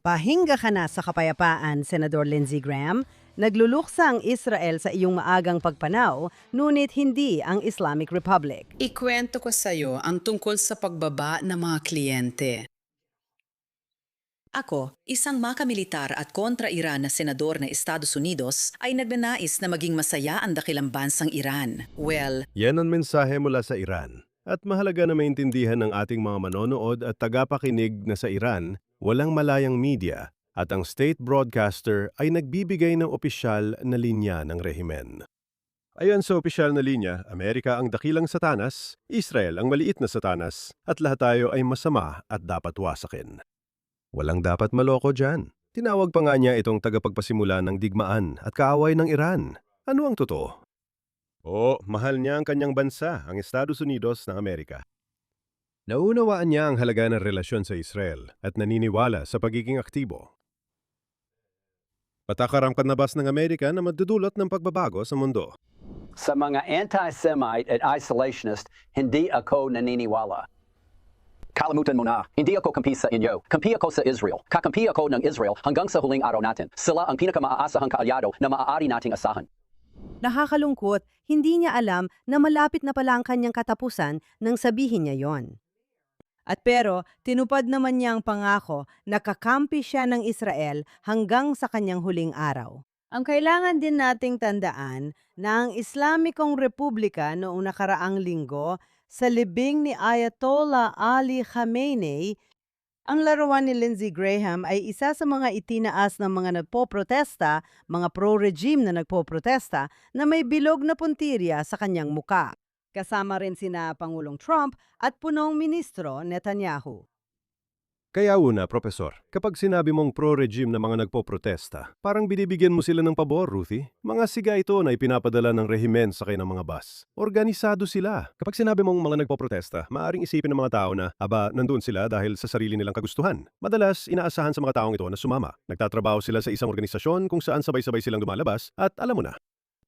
Pahinga ka na sa kapayapaan, Senador Lindsey Graham. Nagluluksa ang Israel sa iyong maagang pagpanaw, ngunit hindi ang Islamic Republic. Ikwento ko sa iyo ang tungkol sa pagbaba ng mga kliyente. Ako, isang makamilitar at kontra-Iran na senador ng Estados Unidos, ay nagnanais na maging masaya ang dakilang bansang Iran. Well, Yan ang mensahe mula sa Iran. At mahalaga na maintindihan ng ating mga manonood at tagapakinig na sa Iran, walang malayang media at ang state broadcaster ay nagbibigay ng opisyal na linya ng rehimen. Ayon sa opisyal na linya, Amerika ang dakilang satanas, Israel ang maliit na satanas, at lahat tayo ay masama at dapat wasakin. Walang dapat maloko dyan. Tinawag pa nga niya itong tagapagpasimula ng digmaan at kaaway ng Iran. Ano ang totoo? Mahal niya ang kanyang bansa, ang Estados Unidos ng Amerika. Naunawaan niya ang halaga ng relasyon sa Israel at naniniwala sa pagiging aktibo. Patakaram kanabas ng Amerika na madudulot ng pagbabago sa mundo. Sa mga anti-Semite at isolationist, hindi ako naniniwala. Kalimutan mo na, hindi ako kampi sa inyo. Kampi ako sa Israel. Kakampi ako ng Israel hanggang sa huling araw natin. Sila ang pinakamaasahang kaalyado na maaari nating asahan. Nakakalungkot, hindi niya alam na malapit na pala ang kanyang katapusan nang sabihin niya yon. At pero, tinupad naman niya ang pangako na kakampi siya ng Israel hanggang sa kanyang huling araw. Ang kailangan din nating tandaan na ang Islamikong Republika noong nakaraang linggo sa libing ni Ayatollah Ali Khamenei, ang laruan ni Lindsey Graham ay isa sa mga itinaas ng mga nagpoprotesta, mga pro-regime na nagpoprotesta na may bilog na puntirya sa kanyang muka. Kasama rin sina Pangulong Trump at punong ministro Netanyahu. Kaya una, Profesor, kapag sinabi mong pro-regime na mga nagpoprotesta, parang binibigyan mo sila ng pabor, Ruthie. Mga siga ito na ipinapadala ng rehimen sa kanilang mga bus. Organisado sila. Kapag sinabi mong mga nagpoprotesta, maaaring isipin ng mga tao na, nandun sila dahil sa sarili nilang kagustuhan. Madalas, inaasahan sa mga taong ito na sumama. Nagtatrabaho sila sa isang organisasyon kung saan sabay-sabay silang lumalabas at alam mo na.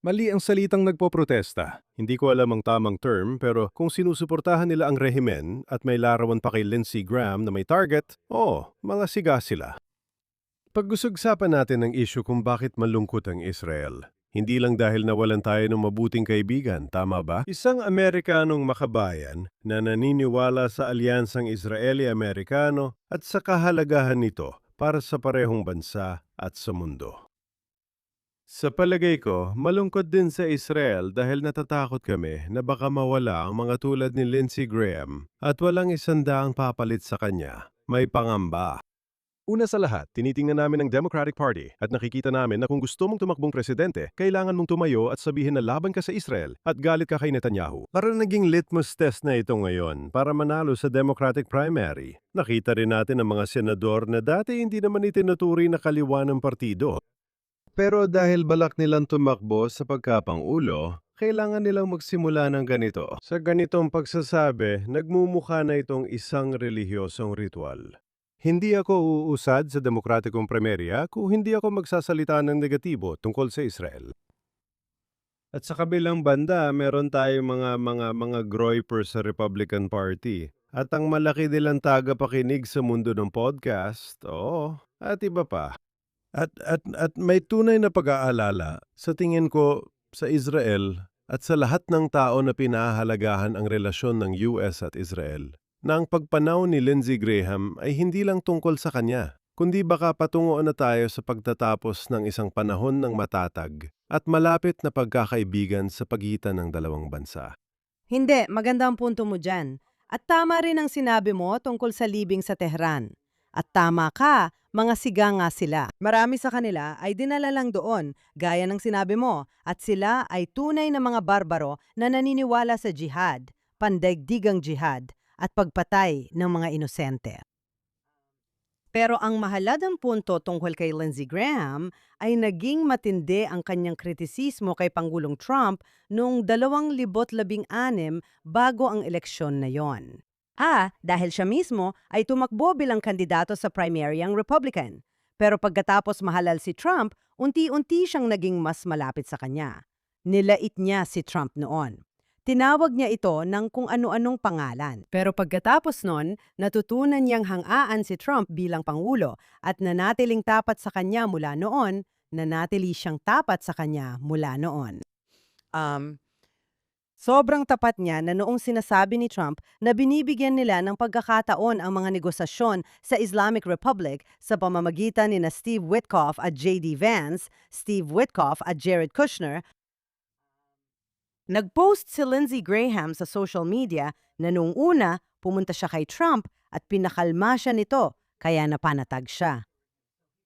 Mali ang salitang nagpoprotesta. Hindi ko alam ang tamang term pero kung sinusuportahan nila ang rehimen at may larawan pa kay Lindsey Graham na may target, mga siga sila. Pag-usagsapan natin ang issue kung bakit malungkot ang Israel. Hindi lang dahil nawalan tayo ng mabuting kaibigan, tama ba? Isang Amerikanong makabayan na naniniwala sa alyansang Israeli-Amerikano at sa kahalagahan nito para sa parehong bansa at sa mundo. Sa palagay ko, malungkot din sa Israel dahil natatakot kami na baka mawala ang mga tulad ni Lindsey Graham at walang isandaang papalit sa kanya. May pangamba. Una sa lahat, tinitingnan namin ang Democratic Party at nakikita namin na kung gusto mong tumakbong presidente, kailangan mong tumayo at sabihin na laban ka sa Israel at galit ka kay Netanyahu. Parang naging litmus test na ito ngayon para manalo sa Democratic primary. Nakita rin natin ang mga senador na dati hindi naman itinuturi na kaliwa ng partido. Pero dahil balak nilang tumakbo sa pagkapangulo, kailangan nilang magsimula ng ganito. Sa ganitong pagsasabi, nagmumukha na itong isang relihiyosong ritual. Hindi ako uusad sa demokratikong primerya kung hindi ako magsasalita ng negatibo tungkol sa Israel. At sa kabilang banda, meron tayong mga groyper sa Republican Party. At ang malaki nilang tagapakinig sa mundo ng podcast, at iba pa. At may tunay na pag-aalala sa tingin ko sa Israel at sa lahat ng tao na pinahahalagahan ang relasyon ng US at Israel na ang pagpanaw ni Lindsey Graham ay hindi lang tungkol sa kanya, kundi baka patungoan na tayo sa pagtatapos ng isang panahon ng matatag at malapit na pagkakaibigan sa pagitan ng dalawang bansa. Hindi, maganda ang punto mo dyan. At tama rin ang sinabi mo tungkol sa libing sa Tehran. At tama ka, mga siga nga sila. Marami sa kanila ay dinala lang doon, gaya ng sinabi mo, at sila ay tunay na mga barbaro na naniniwala sa jihad, pandaigdigang jihad, at pagpatay ng mga inosente. Pero ang mahalagang punto tungkol kay Lindsey Graham ay naging matindi ang kanyang kritisismo kay Pangulong Trump noong 2016 bago ang eleksyon na yon. Dahil siya mismo ay tumakbo bilang kandidato sa primary ang Republican. Pero pagkatapos mahalal si Trump, unti-unti siyang naging mas malapit sa kanya. Nilait niya si Trump noon. Tinawag niya ito ng kung ano-anong pangalan. Pero pagkatapos nun, natutunan niyang hangaan si Trump bilang Pangulo at nanatiling tapat sa kanya mula noon, nanatili siyang tapat sa kanya mula noon. Sobrang tapat niya na noong sinasabi ni Trump na binibigyan nila ng pagkakataon ang mga negosasyon sa Islamic Republic sa pamamagitan ni na Steve Witkoff at J.D. Vance, Steve Witkoff at Jared Kushner. Nag-post si Lindsey Graham sa social media na noong una pumunta siya kay Trump at pinakalma siya nito kaya napanatag siya.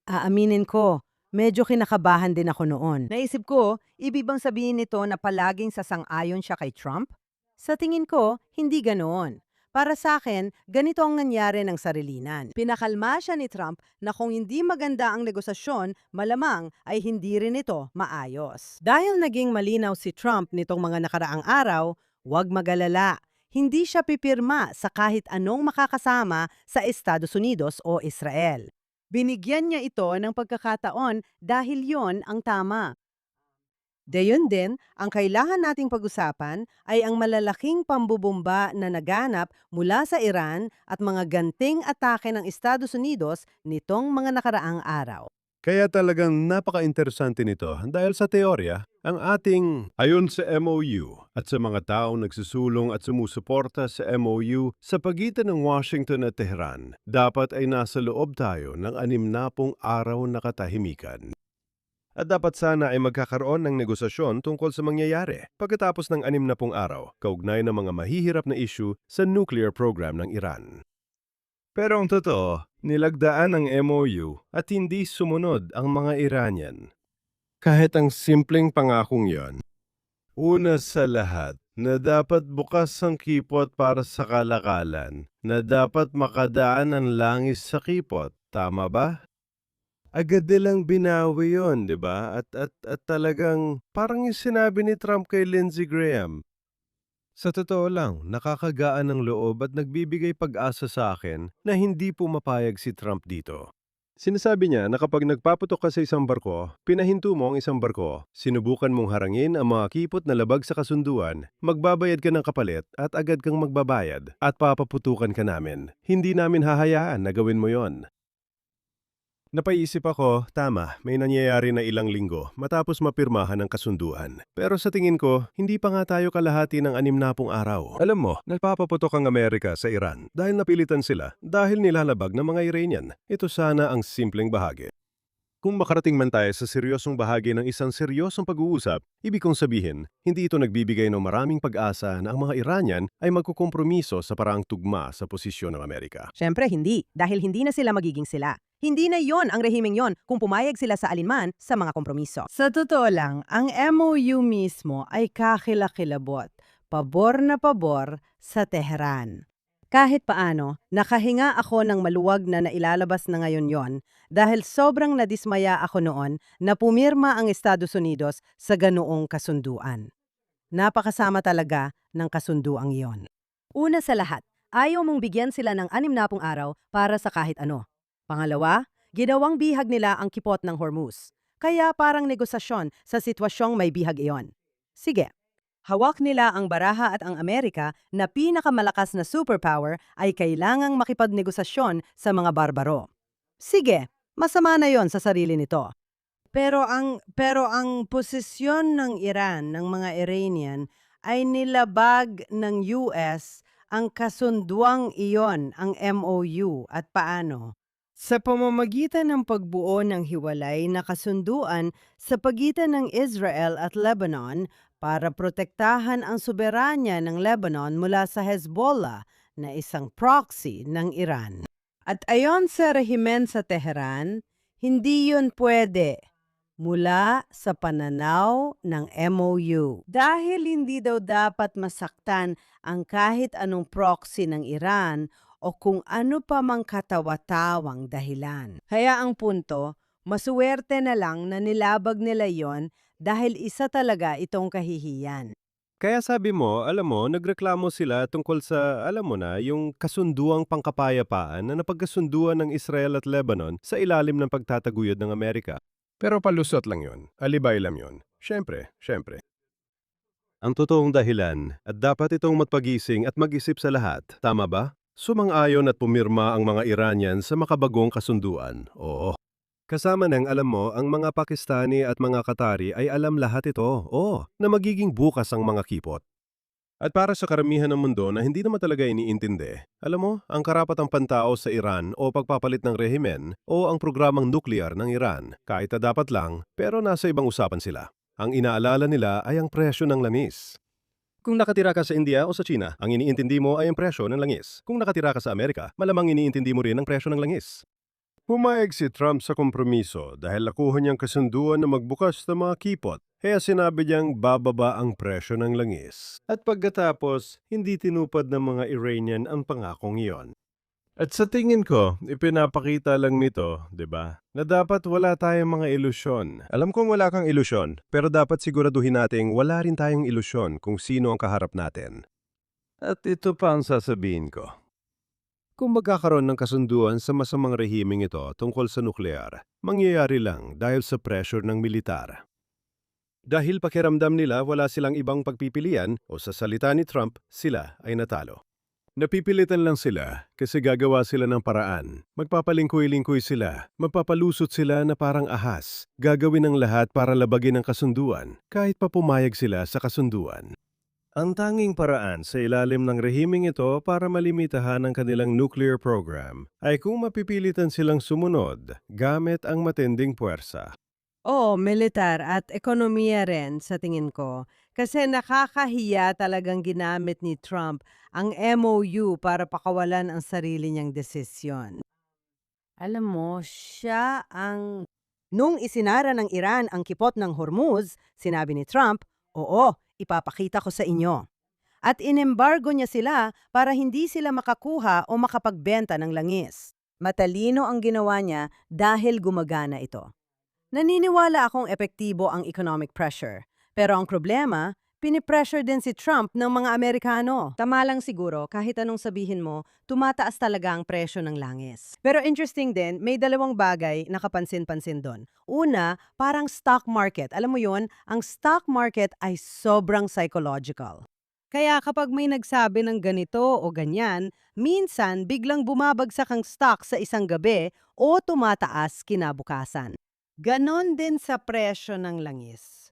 Aaminin ko, medyo kinakabahan din ako noon. Naisip ko, ibig bang sabihin nito na palaging sasang-ayon siya kay Trump? Sa tingin ko, hindi ganoon. Para sa akin, ganito ang nangyari ng sarilinan. Pinakalma siya ni Trump na kung hindi maganda ang negosasyon, malamang ay hindi rin ito maayos. Dahil naging malinaw si Trump nitong mga nakaraang araw, huwag magalala. Hindi siya pipirma sa kahit anong makakasama sa Estados Unidos o Israel. Binigyan niya ito ng pagkakataon dahil yon ang tama. Dayon din, ang kailangan nating pag-usapan ay ang malalaking pambubomba na naganap mula sa Iran at mga ganting atake ng Estados Unidos nitong mga nakaraang araw. Kaya talagang napaka-interesante nito dahil sa teorya, ang ating ayon sa MOU at sa mga taong nagsusulong at sumusuporta sa MOU sa pagitan ng Washington at Tehran, dapat ay nasa loob tayo ng 60 araw na katahimikan. At dapat sana ay magkakaroon ng negosasyon tungkol sa mangyayari pagkatapos ng 60 araw, kaugnay ng mga mahihirap na issue sa nuclear program ng Iran. Pero ang totoo, nilagdaan ang MOU at hindi sumunod ang mga Iranian. Kahit ang simpleng pangakong yon. Una sa lahat, na dapat bukas ang kipot para sa kalakalan, na dapat makadaan ang langis sa kipot, tama ba? Agad nilang binawi yon, di ba? At talagang parang yung sinabi ni Trump kay Lindsey Graham. Sa totoo lang, nakakagaan ng loob at nagbibigay pag-asa sa akin na hindi pumapayag si Trump dito. Sinasabi niya na kapag nagpaputok ka sa isang barko, pinahinto mo ang isang barko, sinubukan mong harangin ang mga kipot na labag sa kasunduan, magbabayad ka ng kapalit at agad kang magbabayad at papaputukan ka namin. Hindi namin hahayaan na gawin mo yon. Napaisip ako, tama, may nangyayari na ilang linggo matapos mapirmahan ang kasunduan. Pero sa tingin ko, hindi pa nga tayo kalahati ng 60 araw. Alam mo, nagpapaputok ang Amerika sa Iran dahil napilitan sila dahil nilalabag ng mga Iranian. Ito sana ang simpleng bahagi. Kung makarating man tayo sa seryosong bahagi ng isang seryosong pag-uusap, ibig kong sabihin, hindi ito nagbibigay ng maraming pag-asa na ang mga Iranian ay magkukompromiso sa paraang tugma sa posisyon ng Amerika. Siyempre hindi, dahil hindi na sila magiging sila. Hindi na yon ang rehimeng yon kung pumayag sila sa alinman sa mga kompromiso. Sa totoo lang, ang MOU mismo ay kakilakilabot, pabor na pabor sa Tehran. Kahit paano, nakahinga ako ng maluwag na nailalabas na ngayon yon dahil sobrang nadismaya ako noon na pumirma ang Estados Unidos sa ganoong kasunduan. Napakasama talaga ng kasunduang iyon. Una sa lahat, ayaw mong bigyan sila ng 60 araw para sa kahit ano. Pangalawa, ginawang bihag nila ang kipot ng Hormuz. Kaya parang negosasyon sa sitwasyong may bihag iyon. Sige, hawak nila ang baraha at ang Amerika na pinakamalakas na superpower ay kailangang makipagnegosasyon sa mga barbaro. Sige, masama na yon sa sarili nito. Pero ang posisyon ng Iran, ng mga Iranian, ay nilabag ng US ang kasunduang iyon, ang MOU, at paano? Sa pamamagitan ng pagbuo ng hiwalay na kasunduan sa pagitan ng Israel at Lebanon para protektahan ang soberanya ng Lebanon mula sa Hezbollah na isang proxy ng Iran. At ayon sa rehimen sa Tehran, hindi yun pwede mula sa pananaw ng MOU. Dahil hindi daw dapat masaktan ang kahit anong proxy ng Iran o kung ano pa mang katawa-tawang dahilan. Kaya ang punto, masuwerte na lang na nilabag nila yon dahil isa talaga itong kahihiyan. Kaya sabi mo, alam mo, nagreklamo sila tungkol sa, alam mo na, yung kasunduang pangkapayapaan na napagkasunduan ng Israel at Lebanon sa ilalim ng pagtataguyod ng Amerika. Pero palusot lang yon, alibay lang yon. Siyempre. ang totoong dahilan at dapat itong magpagising at mag-isip sa lahat. Tama ba? Sumang-ayon at pumirma ang mga Iranian sa makabagong kasunduan. Oo. Kasama ng alam mo, ang mga Pakistani at mga Qatari ay alam lahat ito. Oo, na magiging bukas ang mga kipot. At para sa karamihan ng mundo na hindi naman talaga iniintindi, alam mo, ang karapatang pantao sa Iran o pagpapalit ng rehimen o ang programang nuklear ng Iran, kahit na dapat lang, pero nasa ibang usapan sila. Ang inaalala nila ay ang presyo ng langis. Kung nakatira ka sa India o sa China, ang iniintindi mo ay ang presyo ng langis. Kung nakatira ka sa Amerika, malamang iniintindi mo rin ang presyo ng langis. Pumayag si Trump sa kompromiso dahil nakuha niyang kasunduan na magbukas ng mga kipot. Kaya sinabi niyang bababa ang presyo ng langis. At pagkatapos, hindi tinupad ng mga Iranian ang pangakong iyon. At sa tingin ko, ipinapakita lang nito, di ba, na dapat wala tayong mga ilusyon. Alam kong wala kang ilusyon, pero dapat siguraduhin nating wala rin tayong ilusyon kung sino ang kaharap natin. At ito pa ang sasabihin ko. Kung magkakaroon ng kasunduan sa masamang rehimeng ito tungkol sa nuklear, mangyayari lang dahil sa pressure ng militar. Dahil pakiramdam nila wala silang ibang pagpipilian o sa salita ni Trump, sila ay natalo. Napipilitan lang sila kasi gagawa sila ng paraan. Magpapalingkoy-lingkoy sila, magpapalusot sila na parang ahas. Gagawin ang lahat para labagin ang kasunduan kahit pa pumayag sila sa kasunduan. Ang tanging paraan sa ilalim ng rehimeng ito para malimitahan ang kanilang nuclear program ay kung mapipilitan silang sumunod gamit ang matinding puwersa. Oo, militar at ekonomiya rin sa tingin ko. Kasi nakakahiya talagang ginamit ni Trump ang MOU para pakawalan ang sarili niyang desisyon. Alam mo, siya ang... Nung isinara ng Iran ang kipot ng Hormuz, sinabi ni Trump, oo, ipapakita ko sa inyo. At inembargo niya sila para hindi sila makakuha o makapagbenta ng langis. Matalino ang ginawa niya dahil gumagana ito. Naniniwala akong epektibo ang economic pressure. Pero ang problema, pinipressure din si Trump ng mga Amerikano. Tama lang siguro, kahit anong sabihin mo, tumataas talaga ang presyo ng langis. Pero interesting din, may dalawang bagay na kapansin-pansin doon. Una, parang stock market. Alam mo yon, ang stock market ay sobrang psychological. Kaya kapag may nagsabi ng ganito o ganyan, minsan biglang bumabagsak ang stock sa isang gabi o tumataas kinabukasan. Ganon din sa presyo ng langis.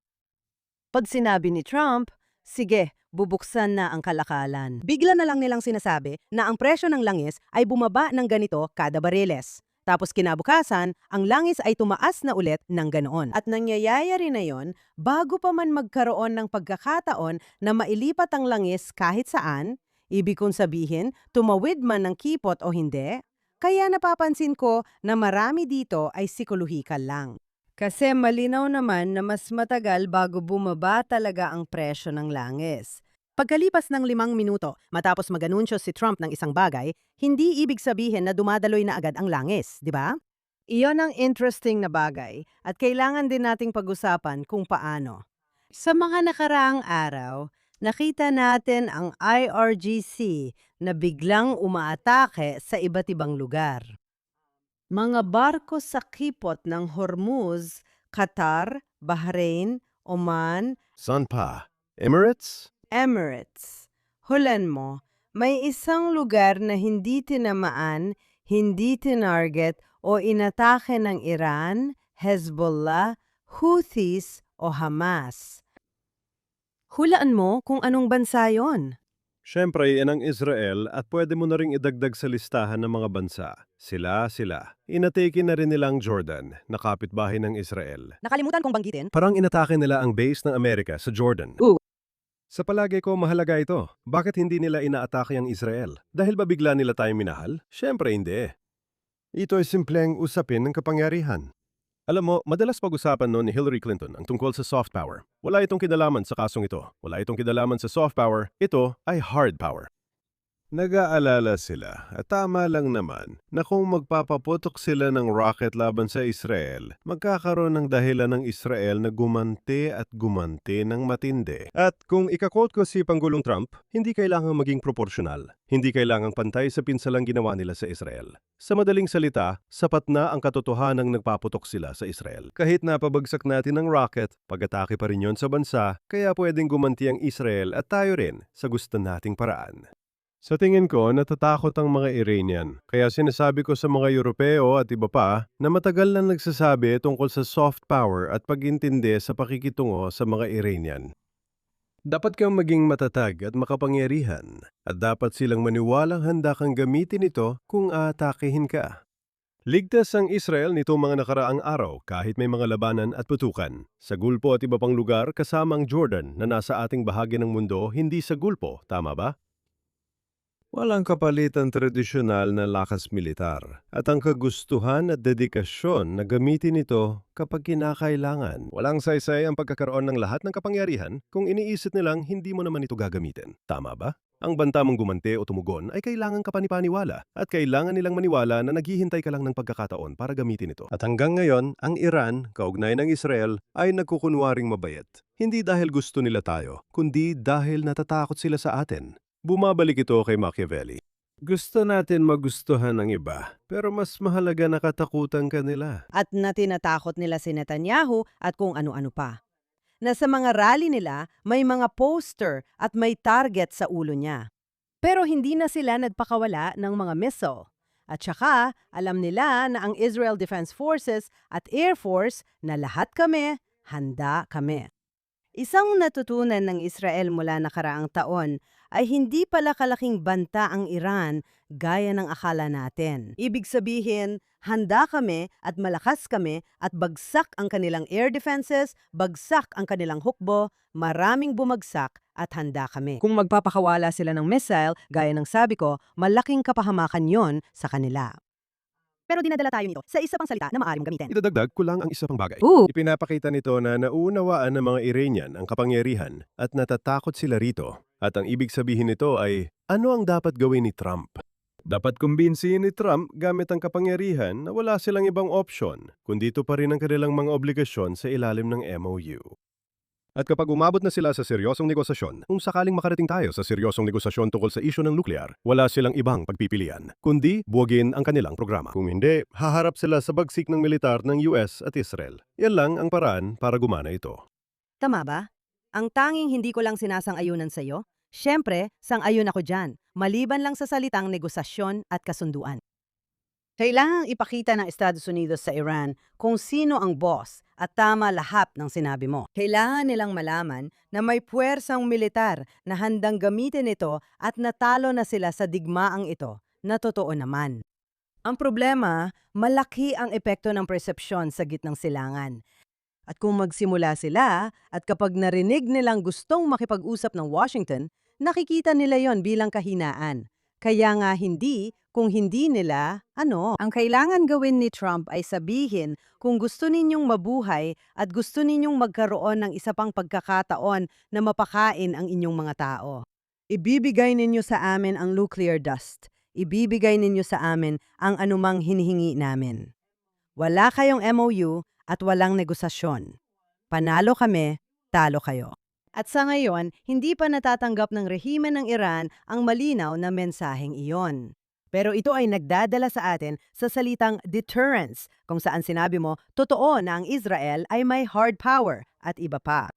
Pag sinabi ni Trump, sige, bubuksan na ang kalakalan. Bigla na lang nilang sinasabi na ang presyo ng langis ay bumaba ng ganito kada bariles. Tapos kinabukasan, ang langis ay tumaas na ulit ng ganoon. At nangyayari na yon bago pa man magkaroon ng pagkakataon na mailipat ang langis kahit saan, ibig kong sabihin, tumawid man ng kipot o hindi. Kaya napapansin ko na marami dito ay psikolohikal lang. Kasi malinaw naman na mas matagal bago bumaba talaga ang presyo ng langis. Pagkalipas ng 5 minuto matapos mag-anunsyo si Trump ng isang bagay, hindi ibig sabihin na dumadaloy na agad ang langis, di ba? Iyon ang interesting na bagay at kailangan din nating pag-usapan kung paano. Sa mga nakaraang araw, nakita natin ang IRGC na biglang umaatake sa iba't ibang lugar. Mga barko sa kipot ng Hormuz, Qatar, Bahrain, Oman, Saan pa? Emirates? Emirates. Hulan mo, may isang lugar na hindi tinamaan, hindi tinarget o inatake ng Iran, Hezbollah, Houthis o Hamas. Hulaan mo kung anong bansa yon. Siyempre, yan ang Israel at pwede mo na ring idagdag sa listahan ng mga bansa. Sila. Inatake na rin nilang Jordan, na kapitbahay ng Israel. Nakalimutan kong banggitin? Parang inatake nila ang base ng Amerika sa Jordan. Sa palagay ko, mahalaga ito. Bakit hindi nila inaatake ang Israel? Dahil ba bigla nila tayong minahal? Siyempre hindi. Ito ay simpleng usapin ng kapangyarihan. Alam mo, madalas pag-usapan noon ni Hillary Clinton ang tungkol sa soft power. Wala itong kinalaman sa kasong ito. Wala itong kinalaman sa soft power. Ito ay hard power. Nag-aalala sila at tama lang naman na kung magpapaputok sila ng rocket laban sa Israel, magkakaroon ng dahilan ng Israel na gumanti at gumanti ng matindi. At kung ika-quote ko si Pangulong Trump, hindi kailangang maging proporsyonal. Hindi kailangang pantay sa pinsalang ginawa nila sa Israel. Sa madaling salita, sapat na ang katotohanang nagpaputok sila sa Israel. Kahit napabagsak natin ng rocket, pag-atake pa rin yon sa bansa, kaya pwedeng gumanti ang Israel at tayo rin sa gusto nating paraan. Sa tingin ko, natatakot ang mga Iranian. Kaya sinasabi ko sa mga Europeo at iba pa na matagal na nagsasabi tungkol sa soft power at pag-intindi sa pakikitungo sa mga Iranian. Dapat kang maging matatag at makapangyarihan at dapat silang maniwalang handa kang gamitin ito kung aatakehin ka. Ligtas ang Israel nitong mga nakaraang araw kahit may mga labanan at putukan. Sa Gulpo at iba pang lugar kasama ang Jordan na nasa ating bahagi ng mundo, hindi sa Gulpo, tama ba? Walang kapalitan tradisyonal na lakas militar at ang kagustuhan at dedikasyon na gamitin ito kapag kinakailangan. Walang saysay ang pagkakaroon ng lahat ng kapangyarihan kung iniisip nilang hindi mo naman ito gagamitin. Tama ba? Ang banta mong gumanti o tumugon ay kailangan kapanipaniwala at kailangan nilang maniwala na naghihintay ka lang ng pagkakataon para gamitin ito. At hanggang ngayon, ang Iran, kaugnay ng Israel, ay nagkukunwaring mabait. Hindi dahil gusto nila tayo, kundi dahil natatakot sila sa atin. Bumabalik ito kay Machiavelli. Gusto natin magustuhan ng iba, pero mas mahalaga na katakutan ka nila. At na tinatakot nila si Netanyahu at kung ano-ano pa. Na sa mga rally nila, may mga poster at may target sa ulo niya. Pero hindi na sila nagpakawala ng mga missile. At saka, alam nila na ang Israel Defense Forces at Air Force na lahat kami, handa kami. Isang natutunan ng Israel mula nakaraang taon ay hindi pala kalaking banta ang Iran gaya ng akala natin. Ibig sabihin, handa kami at malakas kami at bagsak ang kanilang air defenses, bagsak ang kanilang hukbo, maraming bumagsak at handa kami. Kung magpapakawala sila ng missile, gaya ng sabi ko, malaking kapahamakan yon sa kanila. Pero dinadala tayo nito sa isa pang salita na maaaring gamitin. Idadagdag ko lang ang isa pang bagay. Ipinapakita nito na nauunawaan ng mga Iranian ang kapangyarihan at natatakot sila rito. At ang ibig sabihin nito ay, ano ang dapat gawin ni Trump? Dapat kumbinsihin ni Trump gamit ang kapangyarihan na wala silang ibang opsyon, kundi ito pa rin ang kanilang mga obligasyon sa ilalim ng MOU. At kapag umabot na sila sa seryosong negosasyon, kung sakaling makarating tayo sa seryosong negosasyon tungkol sa isyu ng nuklear, wala silang ibang pagpipilian, kundi buwagin ang kanilang programa. Kung hindi, haharap sila sa bagsik ng militar ng US at Israel. Yan lang ang paraan para gumana ito. Tama ba? Ang tanging hindi ko lang sinasang-ayunan sa'yo, syempre, sang-ayun ako dyan, maliban lang sa salitang negosasyon at kasunduan. Kailangang ipakita ng Estados Unidos sa Iran kung sino ang boss at tama lahat ng sinabi mo. Kailangan nilang malaman na may puwersang militar na handang gamitin ito at natalo na sila sa digmaang ito, na totoo naman. Ang problema, malaki ang epekto ng persepsyon sa gitnang silangan. At kung magsimula sila at kapag narinig nilang gustong makipag-usap ng Washington, nakikita nila yon bilang kahinaan. Kaya nga hindi, kung hindi nila, ano? Ang kailangan gawin ni Trump ay sabihin kung gusto ninyong mabuhay at gusto ninyong magkaroon ng isa pang pagkakataon na mapakain ang inyong mga tao. Ibibigay ninyo sa amin ang nuclear dust. Ibibigay ninyo sa amin ang anumang hinihingi namin. Wala kayong MOU at walang negosasyon. Panalo kami, talo kayo. At sa ngayon, hindi pa natatanggap ng rehimen ng Iran ang malinaw na mensaheng iyon. Pero ito ay nagdadala sa atin sa salitang deterrence, kung saan sinabi mo, totoo na ang Israel ay may hard power at iba pa.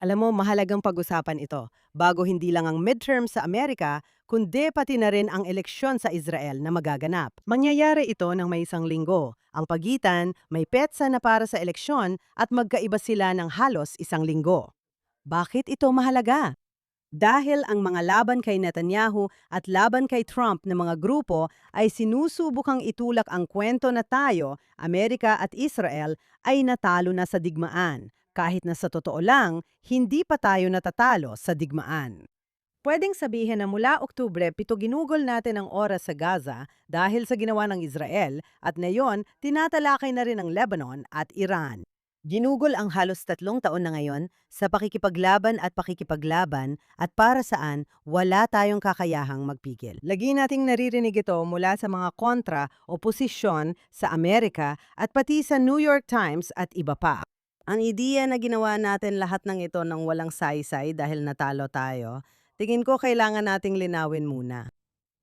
Alam mo, mahalagang pag-usapan ito, bago hindi lang ang midterm sa Amerika, kundi pati na rin ang eleksyon sa Israel na magaganap. Mangyayari ito ng may isang linggo. Ang pagitan, may petsa na para sa eleksyon at magkaiba sila ng halos isang linggo. Bakit ito mahalaga? Dahil ang mga laban kay Netanyahu at laban kay Trump na mga grupo ay sinusubukang itulak ang kwento na tayo, Amerika at Israel, ay natalo na sa digmaan. Kahit na sa totoo lang, hindi pa tayo natatalo sa digmaan. Pwedeng sabihin na mula Oktubre 7 ginugol natin ang oras sa Gaza dahil sa ginawa ng Israel at ngayon tinatalakay na rin ang Lebanon at Iran. Ginugol ang halos 3 taon na ngayon sa pakikipaglaban at para saan wala tayong kakayahang magpigil. Lagi nating naririnig ito mula sa mga kontra, oposisyon sa Amerika at pati sa New York Times at iba pa. Ang ideya na ginawa natin lahat ng ito ng walang saysay dahil natalo tayo, tingin ko kailangan nating linawin muna.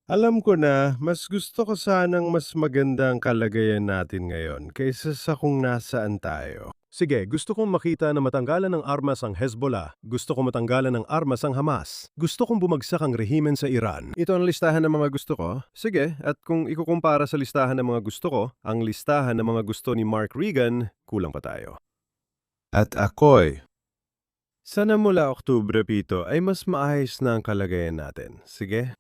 Alam ko na, mas gusto ko sanang mas maganda ang kalagayan natin ngayon kaysa sa kung nasaan tayo. Sige, gusto kong makita na matanggalan ng armas ang Hezbollah. Gusto kong matanggalan ng armas ang Hamas. Gusto kong bumagsak ang rehimen sa Iran. Ito ang listahan ng mga gusto ko. Sige, at kung ikukumpara sa listahan ng mga gusto ko, ang listahan ng mga gusto ni Mark Regan, kulang pa tayo. At ako'y sana mula Oktubre 7 ay mas maayos na ang kalagayan natin. Sige?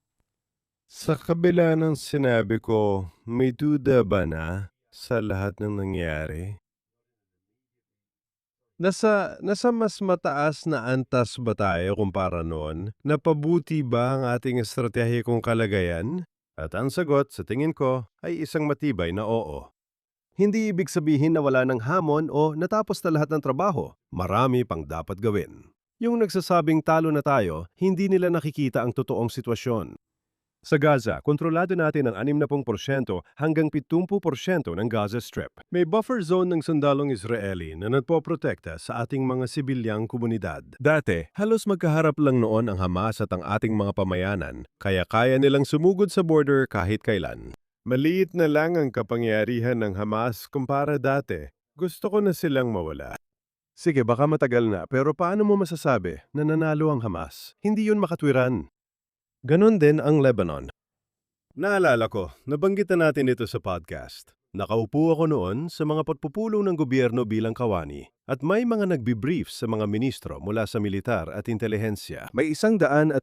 Sa kabila ng sinabi ko, may duda ba na sa lahat ng nangyari? Nasa mas mataas na antas ba tayo kumpara noon? Napabuti ba ang ating estratehikong kalagayan? At ang sagot, sa tingin ko, ay isang matibay na oo. Hindi ibig sabihin na wala ng hamon o natapos na lahat ng trabaho. Marami pang dapat gawin. Yung nagsasabing talo na tayo, hindi nila nakikita ang totoong sitwasyon. Sa Gaza, kontrolado natin ang 60% hanggang 70% ng Gaza Strip. May buffer zone ng sundalong Israeli na nagpoprotekta sa ating mga sibilyang komunidad. Dati, halos magkaharap lang noon ang Hamas at ang ating mga pamayanan, kaya kaya nilang sumugod sa border kahit kailan. Maliit na lang ang kapangyarihan ng Hamas kumpara dati. Gusto ko na silang mawala. Sige, baka matagal na, pero paano mo masasabi na nanalo ang Hamas? Hindi yun makatwiran. Ganon din ang Lebanon. Naalala ko, nabanggit na natin ito sa podcast. Nakaupo ako noon sa mga pagpupulong ng gobyerno bilang kawani at may mga nagbibrief sa mga ministro mula sa militar at intelihensya. May 150,000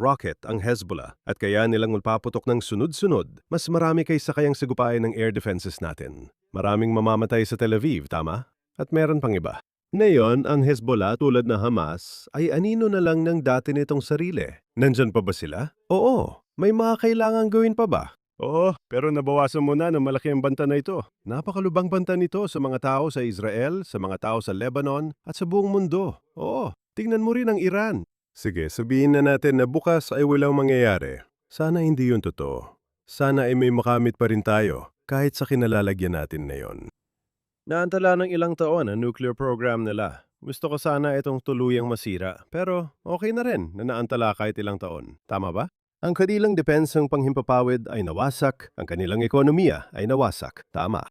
rocket ang Hezbollah at kaya nilang magpaputok ng sunod-sunod. Mas marami kaysa kayang sagupain ng air defenses natin. Maraming mamamatay sa Tel Aviv, tama? At meron pang iba. Ngayon, ang Hezbollah tulad na Hamas ay anino na lang ng dati nitong sarili. Nandyan pa ba sila? Oo. May mga kailangan gawin pa ba? Oo, pero nabawasan mo na ng malaki ang banta na ito. Napakalubang banta nito sa mga tao sa Israel, sa mga tao sa Lebanon, at sa buong mundo. Oo, tingnan mo rin ang Iran. Sige, sabihin na natin na bukas ay walang mangyayari. Sana hindi yun totoo. Sana ay may makamit pa rin tayo, kahit sa kinalalagyan natin na yon. Naantala ng ilang taon ang nuclear program nila. Gusto ko sana itong tuluyang masira, pero okay na rin na naantala kahit ilang taon. Tama ba? Ang kanilang depensang panghimpapawid ay nawasak, ang kanilang ekonomiya ay nawasak. Tama.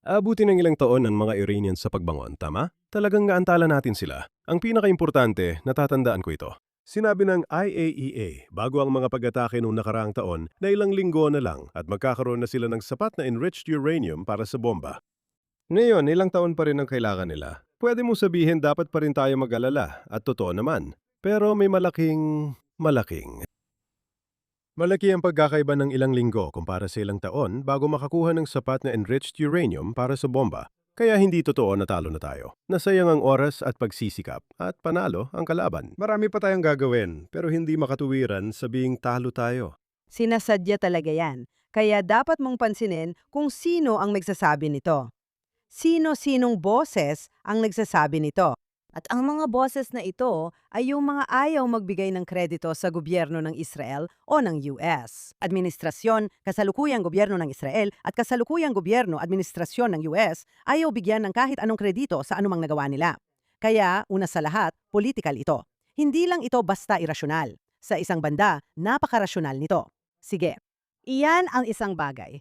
Abutin ng ilang taon ang mga Iranians sa pagbangon, tama? Talagang naantala natin sila. Ang pinakaimportante, natatandaan ko ito. Sinabi ng IAEA bago ang mga pag-atake noong nakaraang taon na ilang linggo na lang at magkakaroon na sila ng sapat na enriched uranium para sa bomba. Ngayon, ilang taon pa rin ang kailangan nila. Pwede mong sabihin dapat pa rin tayo mag-alala at totoo naman. Pero may malaki ang pagkakaiba ng ilang linggo kumpara sa ilang taon bago makakuha ng sapat na enriched uranium para sa bomba. Kaya hindi totoo na talo na tayo. Nasayang ang oras at pagsisikap at panalo ang kalaban. Marami pa tayong gagawin pero hindi makatuwiran sabing talo tayo. Sinasadya talaga yan. Kaya dapat mong pansinin kung sino ang nagsasabi nito. Sino-sinong boses ang nagsasabi nito. At ang mga boses na ito ay yung mga ayaw magbigay ng kredito sa gobyerno ng Israel o ng US. Administrasyon, kasalukuyang gobyerno ng Israel at kasalukuyang gobyerno, administrasyon ng US ayaw bigyan ng kahit anong kredito sa anumang nagawa nila. Kaya, una sa lahat, political ito. Hindi lang ito basta irasyonal. Sa isang banda, napakarasyonal nito. Sige, iyan ang isang bagay.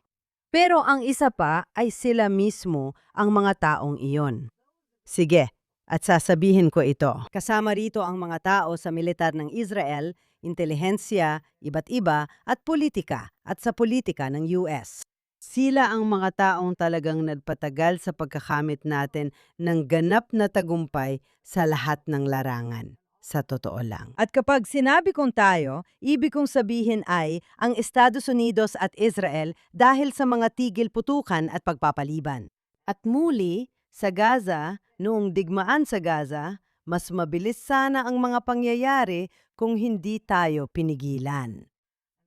Pero ang isa pa ay sila mismo ang mga taong iyon. Sige, at sasabihin ko ito. Kasama rito ang mga tao sa militar ng Israel, intelihensya, iba't iba, at politika, at sa politika ng US. Sila ang mga taong talagang nagpatagal sa pagkakamit natin ng ganap na tagumpay sa lahat ng larangan. Sa totoo lang. At kapag sinabi kong tayo, ibig kong sabihin ay ang Estados Unidos at Israel dahil sa mga tigil putukan at pagpapaliban. At muli, sa Gaza, noong digmaan sa Gaza, mas mabilis sana ang mga pangyayari kung hindi tayo pinigilan.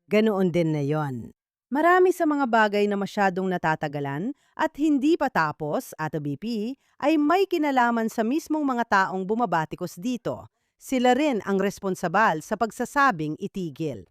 Ganoon din na yon. Marami sa mga bagay na masyadong natatagalan at hindi pa tapos, Ato BP, ay may kinalaman sa mismong mga taong bumabatikos dito. Sila rin ang responsabal sa pagsasabing itigil.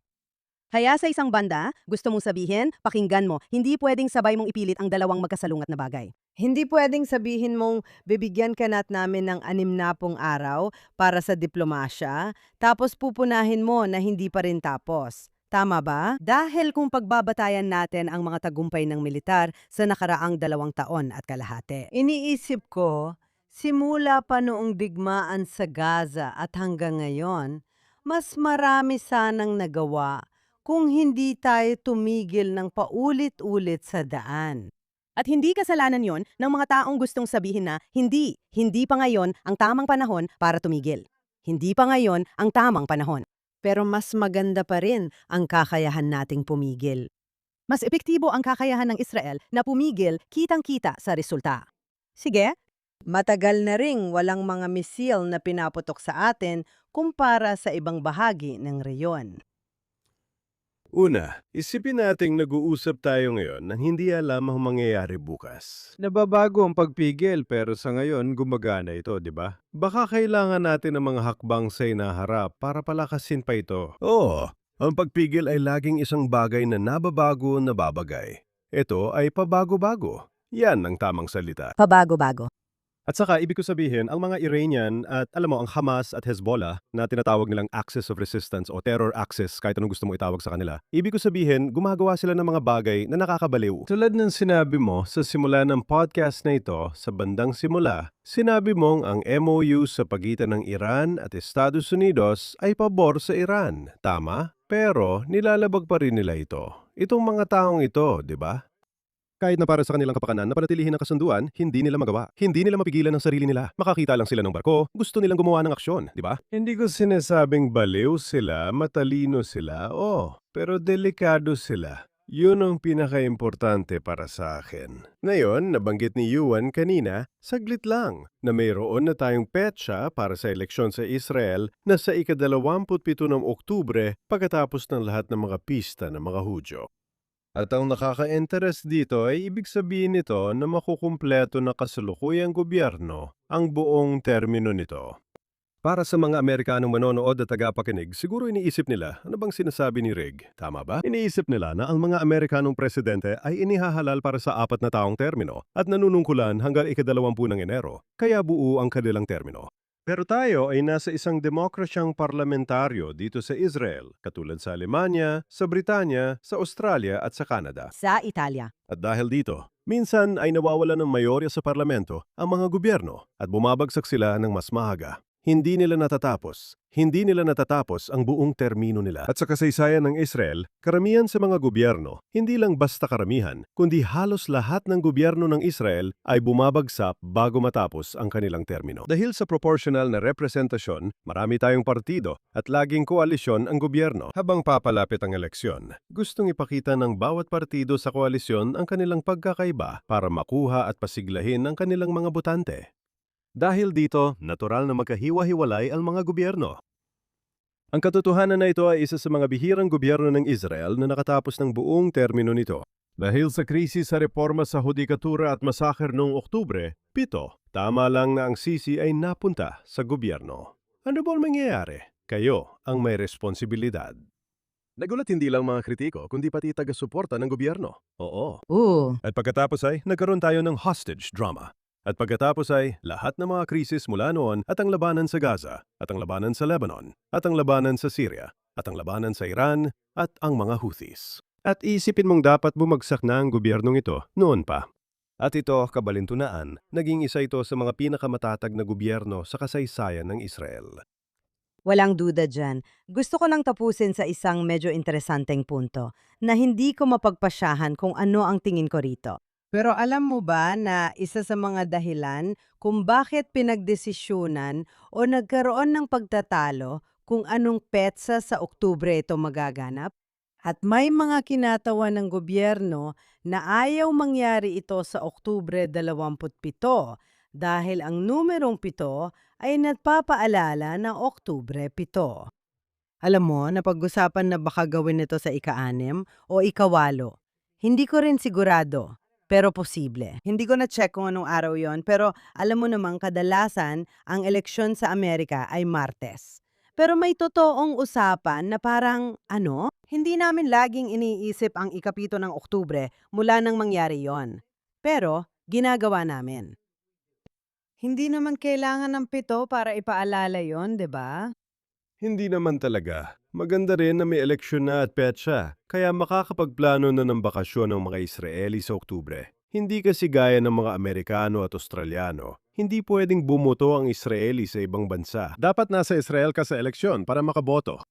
Kaya sa isang banda, gusto mong sabihin, pakinggan mo, hindi pwedeng sabay mong ipilit ang dalawang magkasalungat na bagay. Hindi pwedeng sabihin mong bibigyan ka namin ng 60 araw para sa diplomasya, tapos pupunahin mo na hindi pa rin tapos. Tama ba? Dahil kung pagbabatayan natin ang mga tagumpay ng militar sa nakaraang 2 taon at kalahati. Iniisip ko, simula pa noong digmaan sa Gaza at hanggang ngayon, mas marami sanang nagawa kung hindi tayo tumigil ng paulit-ulit sa daan. At hindi kasalanan yon ng mga taong gustong sabihin na hindi pa ngayon ang tamang panahon para tumigil. Hindi pa ngayon ang tamang panahon. Pero mas maganda pa rin ang kakayahan nating pumigil. Mas epektibo ang kakayahan ng Israel na pumigil kitang-kita sa resulta. Sige, matagal na ring walang mga misil na pinaputok sa atin kumpara sa ibang bahagi ng reyon. Una, isipin nating nag-uusap tayo ngayon nang hindi alam ang mangyayari bukas. Nababago ang pagpigil pero sa ngayon gumagana ito, di ba? Baka kailangan natin ng mga hakbang sa inaharap para palakasin pa ito. Oo, ang pagpigil ay laging isang bagay na nababago na babagay. Ito ay pabago-bago. Yan ang tamang salita. Pabago-bago. At saka, ibig ko sabihin, ang mga Iranian at alam mo, ang Hamas at Hezbollah na tinatawag nilang Axis of Resistance o Terror Axis, kahit anong gusto mo itawag sa kanila, ibig ko sabihin, gumagawa sila ng mga bagay na nakakabaliw. Tulad ng sinabi mo sa simula ng podcast na ito, sa bandang simula, sinabi mong ang MOU sa pagitan ng Iran at Estados Unidos ay pabor sa Iran. Tama? Pero nilalabag pa rin nila ito. Itong mga taong ito, di ba? Kahit na para sa kanilang kapakanan na panatilihin ang kasunduan, hindi nila magawa. Hindi nila mapigilan ang sarili nila. Makakita lang sila ng barko, gusto nilang gumawa ng aksyon, di ba? Hindi ko sinasabing baliw sila, matalino sila, pero delikado sila. Yun ang pinaka-importante para sa akin. Ngayon, nabanggit ni Yuan kanina, saglit lang, na mayroon na tayong petsa para sa eleksyon sa Israel na sa ika-27 ng Oktubre pagkatapos ng lahat ng mga pista ng mga Hudyo. At ang nakaka-interest dito ay ibig sabihin nito na makukumpleto na kasalukuyang gobyerno ang buong termino nito. Para sa mga Amerikanong manonood at tagapakinig, siguro iniisip nila, ano bang sinasabi ni Rig? Tama ba? Iniisip nila na ang mga Amerikanong presidente ay inihahalal para sa 4 na taong termino at nanunungkulan hanggang ika-20 ng Enero, kaya buo ang kanilang termino. Pero tayo ay nasa isang demokrasyang parlamentaryo dito sa Israel, katulad sa Alemanya, sa Britanya, sa Australia at sa Canada. Sa Italia. At dahil dito, minsan ay nawawala ng mayorya sa parlamento ang mga gobyerno at bumabagsak sila ng mas maaga. Hindi nila natatapos ang buong termino nila. At sa kasaysayan ng Israel, karamihan sa mga gobyerno, hindi lang basta karamihan, kundi halos lahat ng gobyerno ng Israel ay bumabagsak bago matapos ang kanilang termino. Dahil sa proportional na representasyon, marami tayong partido at laging koalisyon ang gobyerno. Habang papalapit ang eleksyon, gustong ipakita ng bawat partido sa koalisyon ang kanilang pagkakaiba para makuha at pasiglahin ang kanilang mga botante. Dahil dito, natural na magkahiwa-hiwalay ang mga gobyerno. Ang katotohanan na ito ay isa sa mga bihirang gobyerno ng Israel na nakatapos ng buong termino nito. Dahil sa krisis sa reforma sa hudikatura at masakher noong Oktubre, 7, tama lang na ang sisi ay napunta sa gobyerno. Ano ba ang mangyayari? Kayo ang may responsibilidad. Nagulat hindi lang mga kritiko, kundi pati taga-suporta ng gobyerno. Oo. At pagkatapos ay nagkaroon tayo ng hostage drama. At pagkatapos ay lahat ng mga krisis mula noon at ang labanan sa Gaza, at ang labanan sa Lebanon, at ang labanan sa Syria, at ang labanan sa Iran, at ang mga Houthis. At isipin mong dapat bumagsak na ang gobyernong ito noon pa. At ito, kabalintunaan, naging isa ito sa mga pinakamatatag na gobyerno sa kasaysayan ng Israel. Walang duda dyan. Gusto ko lang tapusin sa isang medyo interesanteng punto na hindi ko mapagpasyahan kung ano ang tingin ko rito. Pero alam mo ba na isa sa mga dahilan kung bakit pinagdesisyunan o nagkaroon ng pagtatalo kung anong petsa sa Oktubre ito magaganap? At may mga kinatawan ng gobyerno na ayaw mangyari ito sa Oktubre 27 dahil ang numerong 7 ay nagpapaalala ng Oktubre 7. Alam mo, napag-usapan na baka gawin ito sa ika-6 o ika-8. Hindi ko rin sigurado, pero posible. Hindi ko na-check kung anong araw yon, pero alam mo namang kadalasan ang eleksyon sa Amerika ay Martes. Pero may totoong usapan na parang, hindi namin laging iniisip ang ikapito ng Oktubre mula nang mangyari yon. Pero, ginagawa namin. Hindi naman kailangan ng 7 para ipaalala yon, 'di ba? Hindi naman talaga. Maganda rin na may eleksyon na at petsa, kaya makakapagplano na ng bakasyon ng mga Israeli sa Oktubre. Hindi kasi gaya ng mga Amerikano at Australiano, hindi pwedeng bumoto ang Israeli sa ibang bansa. Dapat nasa Israel ka sa eleksyon para makaboto.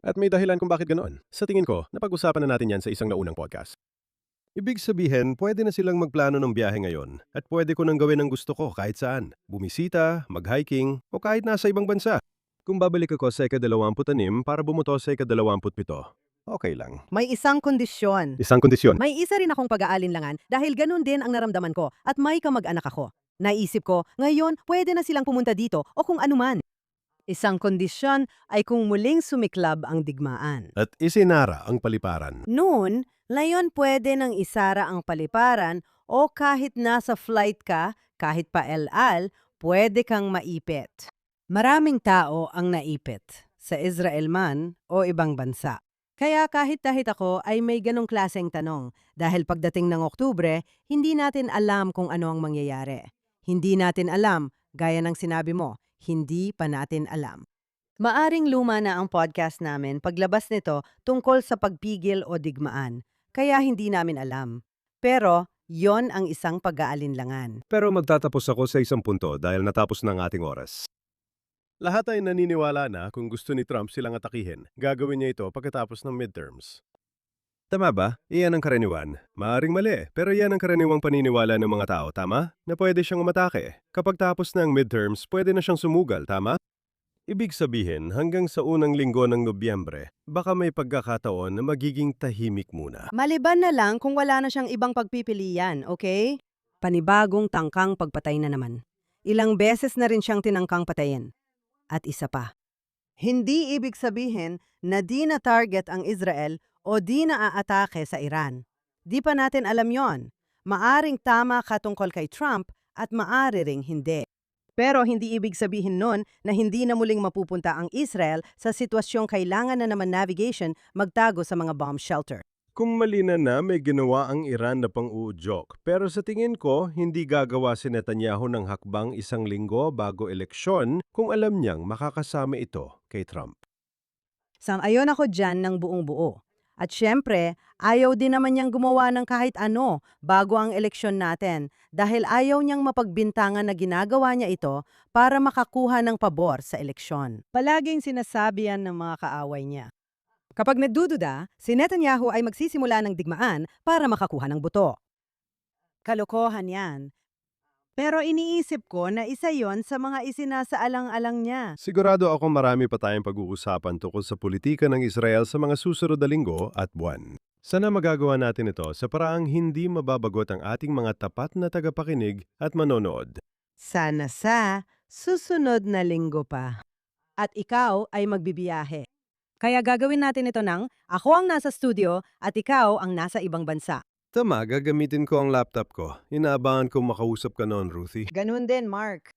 At may dahilan kung bakit ganoon. Sa tingin ko, napag-usapan na natin yan sa isang naunang podcast. Ibig sabihin, pwede na silang magplano ng biyahe ngayon at pwede ko nang gawin ang gusto ko kahit saan. Bumisita, mag-hiking, o kahit nasa ibang bansa. Kung babalik ako sa ika-26 para bumuto sa ika-27, okay lang. May isang kondisyon. Isang kondisyon. May isa rin akong pag-aalinlangan dahil ganun din ang naramdaman ko at may kamag-anak ako. Naisip ko, ngayon pwede na silang pumunta dito o kung anuman. Isang kondisyon ay kung muling sumiklab ang digmaan. At isinara ang paliparan. Noon, ngayon pwede nang isara ang paliparan o kahit nasa flight ka, kahit pa el-al, pwede kang maipit. Maraming tao ang naipit, sa Israel man o ibang bansa. Kaya kahit ako ay may ganong klaseng tanong dahil pagdating ng Oktubre, hindi natin alam kung ano ang mangyayari. Hindi natin alam, gaya ng sinabi mo, hindi pa natin alam. Maaring luma na ang podcast namin paglabas nito tungkol sa pagpigil o digmaan, kaya hindi namin alam. Pero, yon ang isang pag-aalinlangan. Pero magtatapos ako sa isang punto dahil natapos na ang ating oras. Lahat ay naniniwala na kung gusto ni Trump silang atakihin, gagawin niya ito pagkatapos ng midterms. Tama ba? Iyan ang karaniwan. Maaring mali, pero iyan ang karaniwang paniniwala ng mga tao, tama? Na pwede siyang umatake. Kapag tapos na ang midterms, pwede na siyang sumugal, tama? Ibig sabihin, hanggang sa unang linggo ng Nobyembre, baka may pagkakataon na magiging tahimik muna. Maliban na lang kung wala na siyang ibang pagpipilian, okay? Panibagong tangkang pagpatay na naman. Ilang beses na rin siyang tinangkang patayin. At isa pa. Hindi ibig sabihin na di na target ang Israel o di na aatake sa Iran. Di pa natin alam yon. Maaring tama ka tungkol kay Trump at maari ring hindi. Pero hindi ibig sabihin nun na hindi na muling mapupunta ang Israel sa sitwasyong kailangan na naman navigation magtago sa mga bomb shelter. Kung malina na may ginawa ang Iran na pang-uudyok, pero sa tingin ko, hindi gagawa si Netanyahu ng hakbang isang linggo bago eleksyon kung alam niyang makakasama ito kay Trump. Sang-ayon ako dyan ng buong buo. At syempre, ayaw din naman niyang gumawa ng kahit ano bago ang eleksyon natin dahil ayaw niyang mapagbintangan na ginagawa niya ito para makakuha ng pabor sa eleksyon. Palaging sinasabi yan ng mga kaaway niya. Kapag nagdududa, si Netanyahu ay magsisimula ng digmaan para makakuha ng boto. Kalokohan yan. Pero iniisip ko na isa yon sa mga isinasaalang-alang niya. Sigurado ako marami pa tayong pag-uusapan tungkol sa politika ng Israel sa mga susunod na linggo at buwan. Sana magagawa natin ito sa paraang hindi mababagot ang ating mga tapat na tagapakinig at manonood. Sana sa susunod na linggo pa. At ikaw ay magbibiyahe. Kaya gagawin natin ito ng ako ang nasa studio at ikaw ang nasa ibang bansa. Tama, gagamitin ko ang laptop ko. Inaabangan kong makausap ka noon, Ruthie. Ganun din, Mark.